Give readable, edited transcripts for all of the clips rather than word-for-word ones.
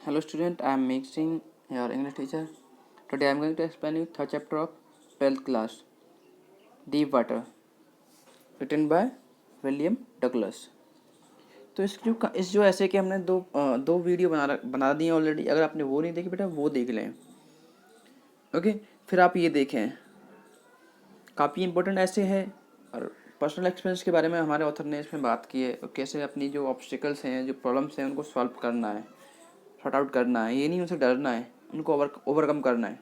Hello student, I am Mixing, your English teacher. Today I am going to explain you third chapter of 12th class, Deep Water, written by William Douglas. तो इस जो ऐसे कि हमने दो video बना दी हैं ऑलरेडी. अगर आपने वो नहीं देखी बेटा वो देख लें. ओके, फिर आप ये देखें. काफ़ी इंपॉर्टेंट ऐसे है और पर्सनल एक्सपीरियंस के बारे में हमारे ऑथर ने इसमें बात की है और कैसे अपनी जो ऑब्स्टिकल्स हैं, जो प्रॉब्लम्स हैं, उनको सॉल्व करना है, सॉर्ट आउट करना है. ये नहीं उनसे डरना है, उनको ओवरकम करना है.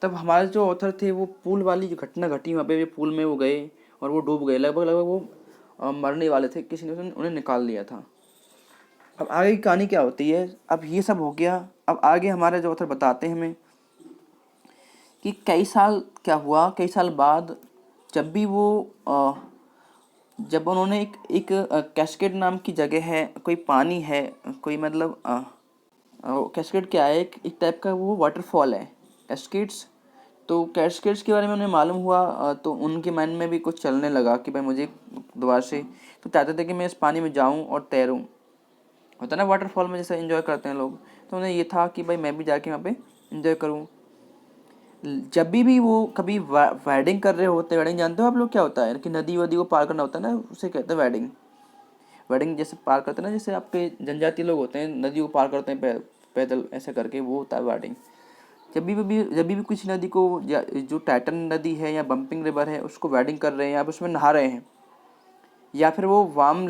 तब हमारे जो ऑथर थे वो पूल वाली जो घटना घटी वहाँ पे पूल में वो गए और वो डूब गए. लगभग वो मरने वाले थे. किसी ने उन्हें निकाल लिया था. अब आगे की कहानी क्या होती है. अब ये सब हो गया. अब आगे हमारे जो ऑथर बताते हैं हमें कि कई साल क्या हुआ. कई साल बाद जब भी वो जब उन्होंने एक कैस्केड नाम की जगह है, कोई पानी है, कोई मतलब कैस्केड क्या है, एक टाइप का वो वाटरफॉल है कैस्केड्स. तो कैस्केड्स के बारे में उन्हें मालूम हुआ तो उनके माइंड में भी कुछ चलने लगा कि भाई मुझे दोबारा से तो चाहते थे कि मैं इस पानी में जाऊं और तैरूं. होता है ना वाटरफॉल में जैसे एंजॉय करते हैं लोग. तो उन्हें ये था कि भाई मैं भी जाके वहाँ पे एंजॉय करूं. जब भी वो कभी वाइडिंग कर रहे होते. वाइडिंग जानते हो आप लोग क्या होता है कि नदी वदी को पार करना होता है ना, उसे कहते हैं वाइडिंग. वाइडिंग जैसे पार करते हैं ना, जैसे आपके जनजातीय लोग होते हैं नदी को पार करते हैं पैदल ऐसे करके, वो होता है वाइडिंग. जब भी कुछ नदी को जो टाइटन नदी है या बम्पिंग रिवर है उसको वाइडिंग कर रहे हैं, आप उसमें नहा रहे हैं, या फिर वो वार्म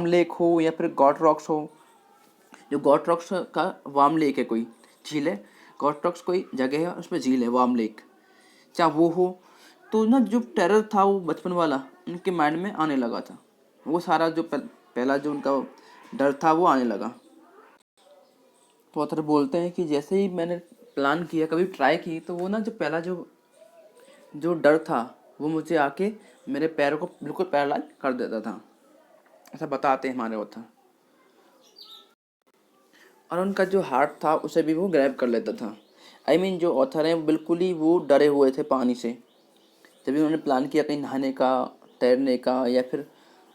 लेक हो या फिर गॉट रॉक्स हो. जो गॉट रॉक्स का वार्म लेक है, कोई झील है, गॉट रॉक्स कोई जगह है उसमें झील है वार्म लेक, चाहे वो हो. तो ना जो टेरर था वो बचपन वाला उनके माइंड में आने लगा था. वो सारा जो पहला जो उनका डर था वो आने लगा. तो ऑथर बोलते हैं कि जैसे ही मैंने प्लान किया, कभी ट्राई की, तो वो ना जो पहला जो डर था वो मुझे आके मेरे पैरों को बिल्कुल पैरालाइज कर देता था. ऐसा बताते हैं हमारे ऑथर. और उनका जो हार्ट था उसे भी वो ग्रैब कर लेता था. जो ऑथर हैं बिल्कुल ही वो डरे हुए थे पानी से. जब भी उन्होंने प्लान किया कहीं नहाने का, तैरने का या फिर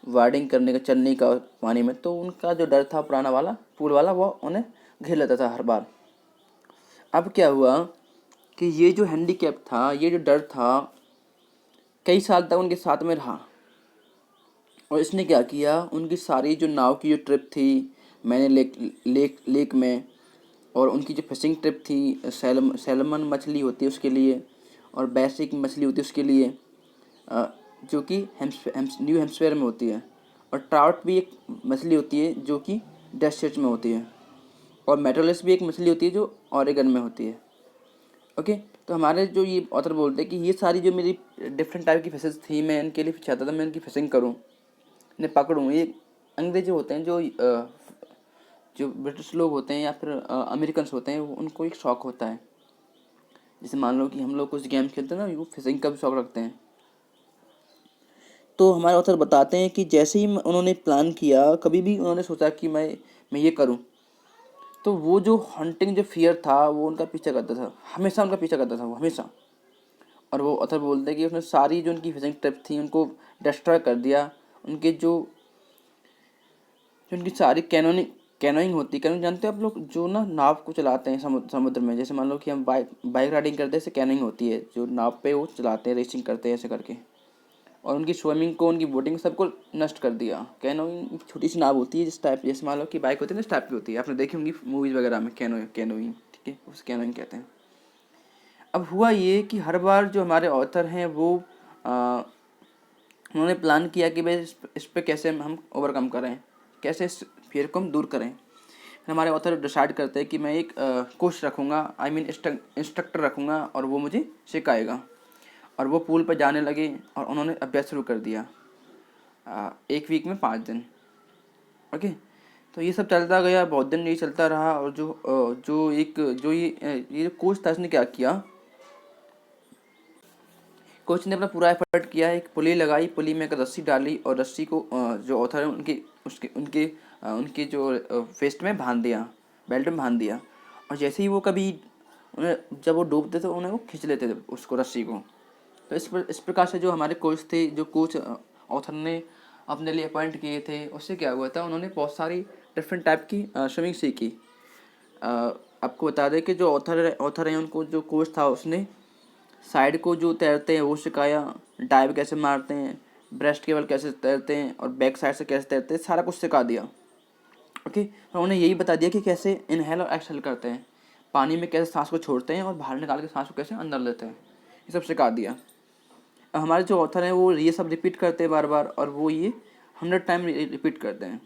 वार्डिंग करने का, चलने का पानी में, तो उनका जो डर था पुराना वाला पूल वाला वो उन्हें घेर लेता था हर बार. अब क्या हुआ कि ये जो हैंडीकैप था, ये जो डर था, कई साल तक उनके साथ में रहा. और इसने क्या किया, उनकी सारी जो नाव की जो ट्रिप थी मैंने लेक में, और उनकी जो फिशिंग ट्रिप थी सैलमन मछली होती है उसके लिए, और बेसिक मछली होती है उसके लिए, जो कि न्यू हेम्सफेयर में होती है. और ट्राउट भी एक मछली होती है जो कि डेस्टेट में होती है. और मेटोलिस भी एक मछली होती है जो ऑरेगन में होती है. ओके, तो हमारे जो ये ऑथर बोलते हैं कि ये सारी जो मेरी डिफरेंट टाइप की फिशेज़ थी, मैं इनके लिए चाहता था मैं इनकी फिशिंग करूँ, इन्हें पकड़ूँ. ये अंग्रेज होते हैं जो ब्रिटिश लोग होते हैं या फिर अमेरिकन्स होते हैं, उनको एक शौक़ होता है. जैसे मान लो कि हम लोग कुछ गेम्स खेलते हैं ना, वो फिशिंग का भी शौक़ रखते हैं. तो हमारे ऑथर बताते हैं कि जैसे ही उन्होंने प्लान किया, कभी भी उन्होंने सोचा कि मैं ये करूं, तो वो जो हंटिंग जो फियर था वो उनका पीछा करता था, हमेशा उनका पीछा करता था वो हमेशा. और वो ऑथर बोलते हैं कि उसने सारी जो उनकी फिशिंग ट्रिप थी उनको डिस्ट्रॉय कर दिया. उनके जो उनकी सारी कैनोइंग होती है. कैनोइंग जानते हो आप लोग, जो ना नाव को चलाते हैं समुद्र में. जैसे मान लो कि हम बाइक राइडिंग करते हैं, ऐसे कैनोइंग होती है, जो नाव पे वो चलाते हैं, रेसिंग करते हैं ऐसे करके. और उनकी स्विमिंग को, उनकी बोटिंग सबको नष्ट कर दिया. कैनोइंग छोटी सी नाव होती है जिस टाइप, जैसे मान लो कि बाइक होती है ना, इस टाइप की होती है. आपने देखी होंगी मूवीज़ वगैरह में कैनोइंग. ठीक है, उस कैनोइंग कहते हैं. अब हुआ ये कि हर बार जो हमारे ऑथर हैं वो उन्होंने प्लान किया कि भाई इस पर कैसे हम ओवरकम करें, कैसे इस फियर को हम दूर करें. हमारे ऑथर डिसाइड करते हैं कि मैं एक कोच रखूँगा, इंस्ट्रक्टर रखूँगा, और वो मुझे सिखाएगा. और वो पूल पर जाने लगे और उन्होंने अभ्यास शुरू कर दिया. एक वीक में 5 दिन. ओके, तो ये सब चलता गया, बहुत दिन ये चलता रहा. और ये जो कोच था उसने क्या किया, कोच ने अपना पूरा एफर्ट किया. एक पुली लगाई, पुली में एक रस्सी डाली और रस्सी को जो ऑथर है उनके जो वेस्ट में बांध दिया, बेल्ट में बांध दिया. और जैसे ही वो कभी उन्हें जब वो डूबते थे उन्हें वो खींच लेते थे उसको, रस्सी को. तो इस प्रकार से जो हमारे कोच थे, जो कोच ऑथर ने अपने लिए अपॉइंट किए थे, उससे क्या हुआ था, उन्होंने बहुत सारी डिफरेंट टाइप की स्विमिंग सीखी। आपको बता दें कि जो ऑथर हैं उनको जो कोच था उसने साइड को जो तैरते हैं वो सिखाया, डाइव कैसे मारते हैं, ब्रेस्ट केबल कैसे तैरते हैं और बैक साइड से कैसे तैरते हैं, सारा कुछ सिखा दिया। ओके, और उन्हें यही बता दिया कि कैसे इनहेल और एक्सहेल करते हैं, पानी में कैसे सांस को छोड़ते हैं और बाहर निकाल के सांस को कैसे अंदर लेते हैं, ये सब सिखा दिया। अब हमारे जो ऑथर हैं वो ये सब रिपीट करते हैं बार बार, और वो ये 100 टाइम रिपीट करते हैं,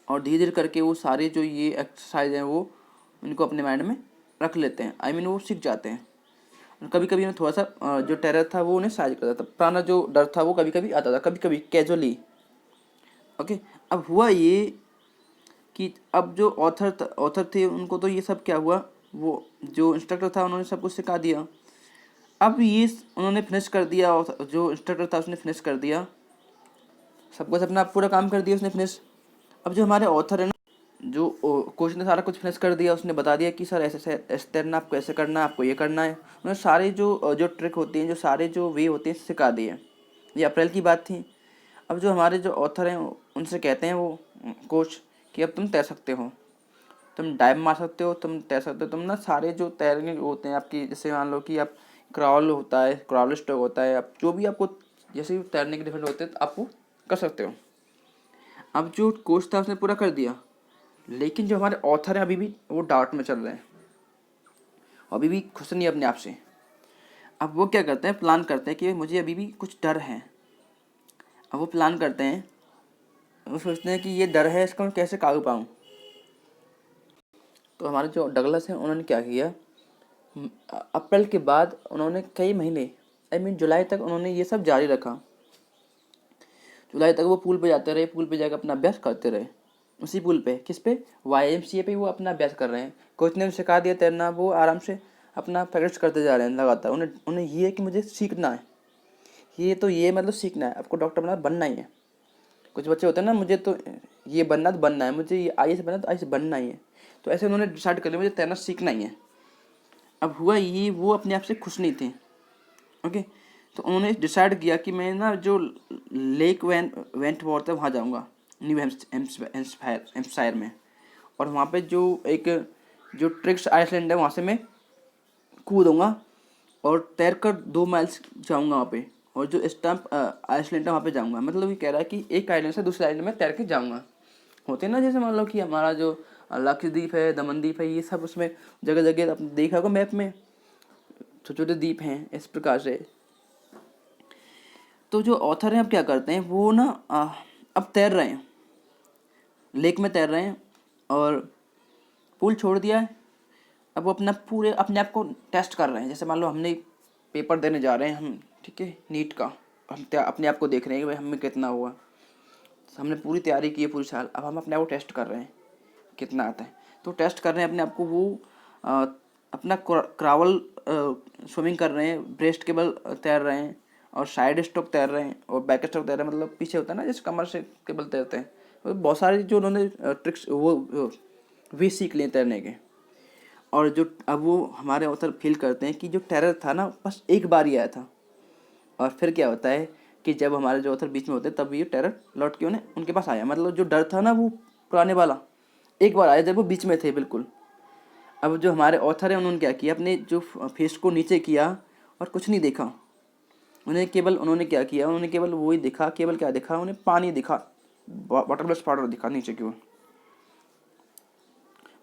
और धीरे धीरे करके वो सारे जो ये एक्सरसाइज हैं वो उनको अपने माइंड में रख लेते हैं। आई मीन वो सीख जाते हैं। कभी कभी उन्हें थोड़ा सा जो टेरर था वो उन्हें साइज करता था, पुराना जो डर था वो कभी कभी आता था, कभी कभी कैजुअली। ओके, अब हुआ ये कि अब जो ऑथर थे उनको तो ये सब क्या हुआ, वो जो इंस्ट्रक्टर था उन्होंने सब कुछ सिखा दिया। अब ये उन्होंने फिनिश कर दिया, जो इंस्ट्रक्टर था उसने फिनिश कर दिया, सब कुछ अपना पूरा काम कर दिया उसने फिनिश। अब जो हमारे ऑथर है ना, जो कोच ने सारा कुछ फिनिश कर दिया, उसने बता दिया कि सर ऐसे तैरना, आपको ऐसे करना है, आपको ये करना है। उन्होंने सारे जो ट्रिक होती हैं, जो सारे जो वे होते हैं सिखा दिए। ये अप्रैल की बात थी। अब जो हमारे जो ऑथर हैं उनसे कहते हैं वो कोच कि अब तुम तैर सकते हो, तुम डाइव मार सकते हो, तुम तैर सकते हो, तुम ना सारे जो तैरने होते हैं आपकी, जैसे मान लो कि आप क्रॉल होता है, क्रॉल स्ट्रोक होता है, आप जो भी आपको जैसे भी तैरने के डिफरेंट होते हैं तो आप वो कर सकते हो। अब जो कोच था उसने पूरा कर दिया, लेकिन जो हमारे ऑथर हैं अभी भी वो डाउट में चल रहे हैं, अभी भी खुश नहीं अपने आप से। अब वो क्या करते हैं, प्लान करते हैं कि मुझे अभी भी कुछ डर है। अब वो प्लान करते हैं, वो सोचते हैं कि ये डर है, इसका मैं कैसे काबू पाऊँ। तो हमारे जो डगलस हैं उन्होंने क्या किया, अप्रैल के बाद उन्होंने कई महीने, आई मीन जुलाई तक उन्होंने ये सब जारी रखा। जुलाई तक वो पूल पे जाते रहे, पूल पे जाकर अपना अभ्यास करते रहे। उसी पुल पे, किस पे, YMCA पे वो अपना अभ्यास कर रहे हैं। कोच ने सिखा दिया तैरना, वो आराम से अपना प्रैक्टिस करते जा रहे हैं लगातार। उन्हें उन्हें ये है कि मुझे सीखना है, ये मतलब सीखना है, आपको डॉक्टर बनना ही है। कुछ बच्चे होते हैं ना, मुझे तो ये बनना तो बनना है, मुझे ये IAS बनना तो IAS बनना ही है। तो ऐसे उन्होंने डिसाइड कर लिया मुझे तैरना सीखना ही है। अब हुआ ये, वो अपने आप से खुश नहीं थे। ओके, तो उन्होंने डिसाइड किया कि मैं ना जो लेक वेंटवर्थ है वहाँ जाऊँगा, न्यू हेम्पशायर में, और वहाँ पे जो एक जो ट्रिक्स आइसलैंड है वहाँ से मैं कूदूँगा और तैर कर 2 माइल्स जाऊँगा वहाँ पे, और जो स्टम्प आइसलैंड है वहाँ पे जाऊँगा। मतलब ये कह रहा है कि एक आइलैंड से दूसरे आइलैंड में तैर के जाऊँगा। होते हैं ना, जैसे मान लो कि हमारा जो लक्षद्वीप है, दमनदीप है, ये सब उसमें जगह जगह आपने देखा होगा मैप में छोटे छोटे द्वीप हैं इस प्रकार से। तो जो ऑथर हैं अब क्या करते हैं, वो ना अब तैर रहे हैं, लेक में तैर रहे हैं और पूल छोड़ दिया है। अब वो अपना पूरे अपने आप को टेस्ट कर रहे हैं। जैसे मान लो हमने पेपर देने जा रहे हैं हम, ठीक है, नीट का, हम अपने आप को देख रहे हैं कि भाई हमें कितना हुआ। हमने पूरी तैयारी की है पूरी साल, अब हम अपने आप को टेस्ट कर रहे हैं कितना आता है। तो टेस्ट कर रहे हैं अपने आप को, वो अपना क्रावल स्विमिंग कर रहे हैं, ब्रेस्ट केबल तैर रहे हैं, और साइड स्ट्रोक तैर रहे हैं, और बैक स्ट्रोक तैर रहे हैं, मतलब पीछे होता है ना जैसे कमर से केबल तैरते हैं। तो बहुत सारी जो उन्होंने ट्रिक्स वो भी सीख लिए तैरने के। और जो अब वो हमारे ऑथर फील करते हैं कि जो टेरर था ना बस एक बार ही आया था, और फिर क्या होता है कि जब हमारे जो ऑथर बीच में होते हैं तब ये टेरर लौट के उन्हें उनके पास आया। मतलब जो डर था ना वो पुराने वाला एक बार आया जब वो बीच में थे बिल्कुल। अब जो हमारे ऑथर हैं उन्होंने क्या किया, अपने जो फेस को नीचे किया और कुछ नहीं देखा। उन्होंने क्या किया, उन्होंने केवल वही दिखा, केवल क्या दिखा, उन्हें पानी दिखा, वाटर ब्लश पाउडर दिखा नीचे की ओर।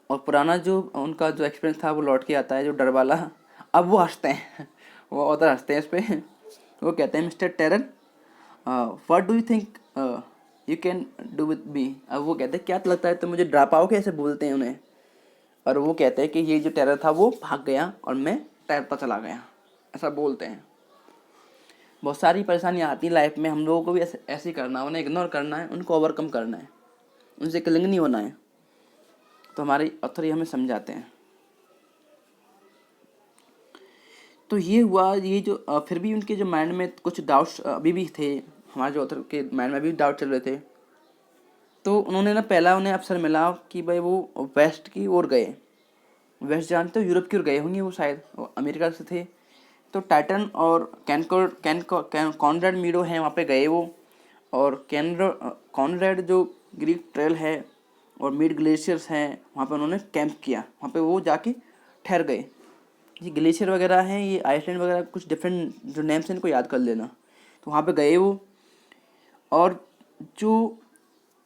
और पुराना जो उनका जो एक्सपीरियंस था वो लौट के आता है, जो डर वाला। अब वो हंसते हैं, वो ऑथर हंसते हैं इस पर। वो कहते हैं, mister terror, what do you think you can do with me. अब वो कहते हैं, क्या लगता है तुम मुझे डरा पाओगे, ऐसे बोलते हैं उन्हें। और वो कहते हैं कि ये जो टेरर था वो भाग गया और मैं तैरता चला गया, ऐसा बोलते हैं। बहुत सारी परेशानियाँ आती हैं लाइफ में, हम लोगों को भी ऐसे ही करना है, उन्हें इग्नोर करना है, उनको ओवरकम करना है, उनसे किलिंग नहीं होना है। तो हमारे ऑथर ये हमें समझाते हैं। तो ये हुआ, ये जो फिर भी उनके जो माइंड में कुछ डाउट्स अभी भी थे, हमारे जो ऑथर के माइंड में अभी डाउट चल रहे थे। तो उन्होंने ना पहला उन्हें अवसर मिला कि भाई वो वेस्ट की ओर गए। वेस्ट जानते हो, यूरोप की ओर गए होंगे वो, शायद वो अमेरिका से थे। तो टाइटन और कॉनरेड मीडो है वहाँ पे गए वो, और कॉनरेड जो ग्रीक ट्रेल है और मिड ग्लेशियर्स हैं, वहाँ पे उन्होंने कैंप किया, वहाँ पे वो जाके ठहर गए। ये ग्लेशियर वगैरह हैं, ये आइसलैंड वगैरह कुछ डिफरेंट जो नेम्स हैं इनको याद कर लेना। तो वहाँ पे गए वो, और जो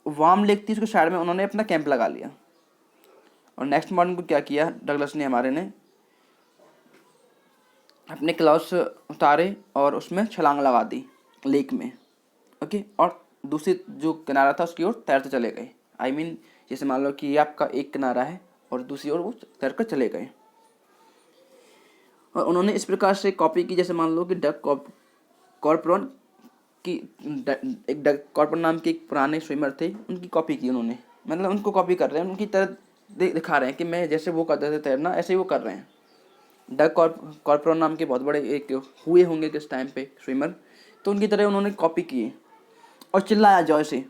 वार्म लेक थी उसके साइड में उन्होंने अपना कैंप लगा लिया। और नेक्स्ट मॉर्निंग को क्या किया डगलस ने, हमारे ने अपने क्लाउड्स उतारे और उसमें छलांग लगा दी लेक में। ओके, और दूसरी जो किनारा था उसकी ओर तैरते चले गए। आई मीन जैसे मान लो कि ये आपका एक किनारा है और दूसरी ओर वो तैर कर चले गए। और उन्होंने इस प्रकार से कॉपी की, जैसे मान लो कि डक कॉर्पोरन की, एक डक कॉर्पोरन नाम के एक पुराने स्विमर थे, उनकी कॉपी की उन्होंने, मतलब उनको कॉपी कर रहे हैं, उनकी तरह दिखा रहे हैं कि मैं जैसे वो करते थे तैरना ऐसे ही वो कर रहे हैं। डक कॉर्पोरन नाम के बहुत बड़े एक हुए होंगे किस टाइम पे स्विमर, तो उनकी तरह उन्होंने कॉपी की और चिल्लाया जॉय से,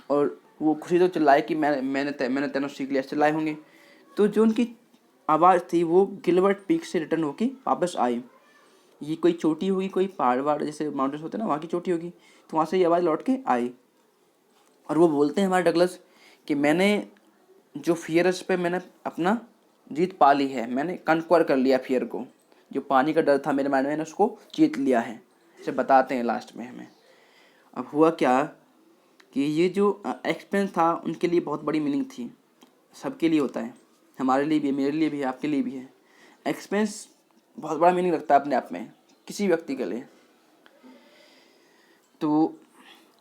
और वो खुशी तो चिल्लाए कि मैंने तैरना सीख लिया, चिल्लाए होंगे। तो जो उनकी आवाज़ थी वो गिलबर्ट पीक से रिटर्न होके वापस आई। ये कोई चोटी होगी, कोई पहाड़ जैसे माउंटेन्स होते हैं ना, वहाँ की चोटी होगी, तो वहाँ से ये आवाज़ लौट के आई। और वो बोलते हैं हमारे डगलस कि मैंने जो फियर है उस पर मैंने अपना जीत पा ली है, मैंने कन्क्वर कर लिया फियर को, जो पानी का डर था मेरे माइंड में मैंने उसको जीत लिया है। इसे बताते हैं लास्ट में हमें। अब हुआ क्या कि ये जो एक्सपीरियंस था उनके लिए बहुत बड़ी मीनिंग थी, सबके लिए होता है, हमारे लिए भी है, मेरे लिए भी है, आपके लिए भी है। एक्सपीरियंस बहुत बड़ा मीनिंग रखता है अपने आप में किसी व्यक्ति के लिए। तो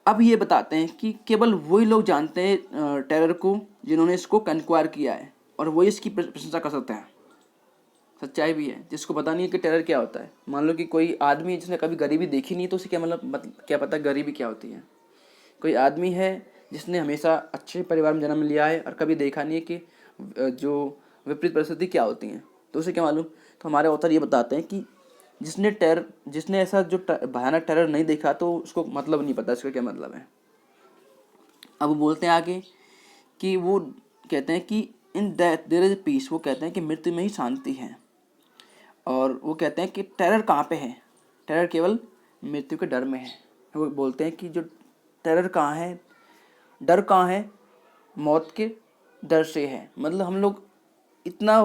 अब ये बताते हैं कि केवल वही लोग जानते हैं टेरर को जिन्होंने इसको कन्क्वायर किया है, और वही इसकी प्रशंसा कर सकते हैं। सच्चाई भी है, जिसको पता नहीं है कि टेरर क्या होता है। मान लो कि कोई आदमी जिसने कभी गरीबी देखी नहीं, तो उसे क्या मतलब क्या पता गरीबी क्या होती है। कोई आदमी है जिसने हमेशा अच्छे परिवार में जन्म लिया है और कभी देखा नहीं है कि जो विपरीत परिस्थिति क्या होती हैं, तो उसे क्या मालूम। तो हमारे ऑथर ये बताते हैं कि जिसने ऐसा जो भयानक टेरर नहीं देखा तो उसको मतलब नहीं पता इसका क्या मतलब है। अब वो बोलते हैं आगे कि वो कहते हैं कि in death there is peace, वो कहते हैं कि मृत्यु में ही शांति है। और वो कहते हैं कि टेरर कहाँ पे है, टेरर केवल मृत्यु के डर में है। वो बोलते हैं कि जो टेरर कहाँ है, डर कहाँ है, मौत के डर से है। मतलब हम लोग इतना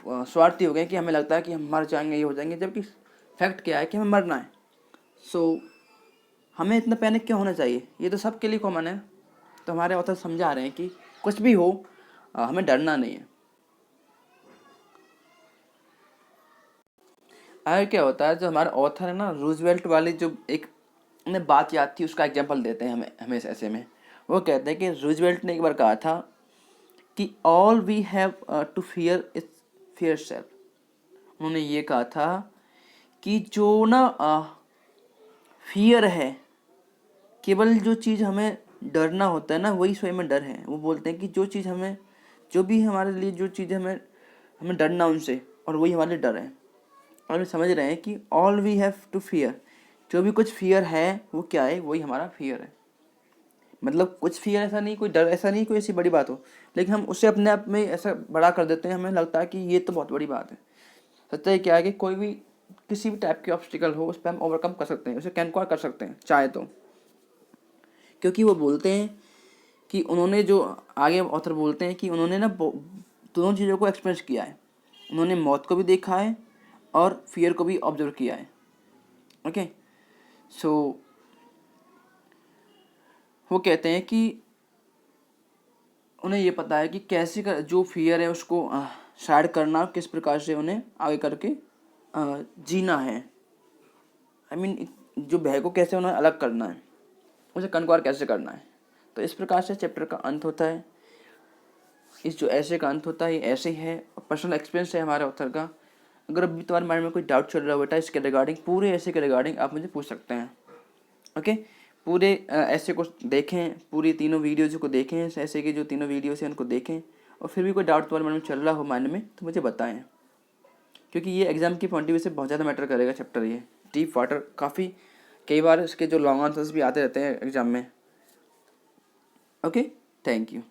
स्वार्थी हो गए कि हमें लगता है कि हम मर जाएंगे, ये हो जाएंगे, जबकि फैक्ट क्या है कि हमें मरना है। सो हमें इतना पैनिक क्यों होना चाहिए, ये तो सबके लिए कॉमन है। तो हमारे ऑथर समझा रहे हैं कि कुछ भी हो हमें डरना नहीं है। अगर क्या होता है, जो हमारे ऑथर है ना, रूजवेल्ट वाली जो एक उन्हें बात याद थी उसका एग्जांपल देते हैं हमें ऐसे में। वो कहते हैं कि रूजवेल्ट ने एक बार कहा था कि all we have to fear is fear self. उन्होंने ये कहा था कि जो ना फियर है, केवल जो चीज़ हमें डरना होता है ना, वही स्वयं में डर है। वो बोलते हैं कि जो चीज़ हमें, जो भी हमारे लिए जो चीज़ हमें हमें डरना उनसे, और वही हमारे लिए डर है। और हम समझ रहे हैं कि all we have to fear, जो भी कुछ फियर है वो क्या है, वही हमारा फियर है। मतलब कुछ फियर ऐसा नहीं, कोई डर ऐसा नहीं, कोई ऐसी बड़ी बात हो, लेकिन हम उसे अपने आप में ऐसा बड़ा कर देते हैं, हमें लगता है कि ये तो बहुत बड़ी बात है। सच्चाई क्या है कि कोई भी किसी भी टाइप के ऑब्स्टिकल हो उस पर हम ओवरकम कर सकते हैं, उसे कैनक्वार कर सकते हैं चाहे तो। क्योंकि वो बोलते हैं कि उन्होंने जो आगे ऑथर बोलते हैं कि उन्होंने ना दोनों चीज़ों को एक्सपीरियंस किया है। उन्होंने मौत को भी देखा है और फियर को भी ऑब्जर्व किया है। ओके, सो वो कहते हैं कि उन्हें ये पता है कि कैसे जो फियर है उसको साइड करना, किस प्रकार से उन्हें आगे करके जीना है। आई मीन जो भय को कैसे उन्हें अलग करना है, उसे कन्क्वायर कैसे करना है। तो इस प्रकार से चैप्टर का अंत होता है। इस जो ऐसे का अंत होता है ये ऐसे ही है, पर्सनल एक्सपीरियंस है हमारे ऑथर का। अगर अभी तुम्हारे माइंड में कोई डाउट चल रहा हो बेटा इसके रिगार्डिंग, पूरे ऐसे के रिगार्डिंग आप मुझे पूछ सकते हैं। ओके, पूरे ऐसे को देखें, पूरी तीनों वीडियोज़ को देखें, ऐसे की जो तीनों वीडियोज़ हैं उनको देखें, और फिर भी कोई डाउट तुम्हारे माइंड में चल रहा हो माइंड में तो मुझे बताएं, क्योंकि ये एग्जाम की पॉइंट ऑफ व्यू से बहुत ज़्यादा मैटर करेगा चैप्टर। ये डीप वाटर काफ़ी कई बार इसके जो लॉन्ग आंसर्स भी आते रहते हैं एग्जाम में। Okay, thank you.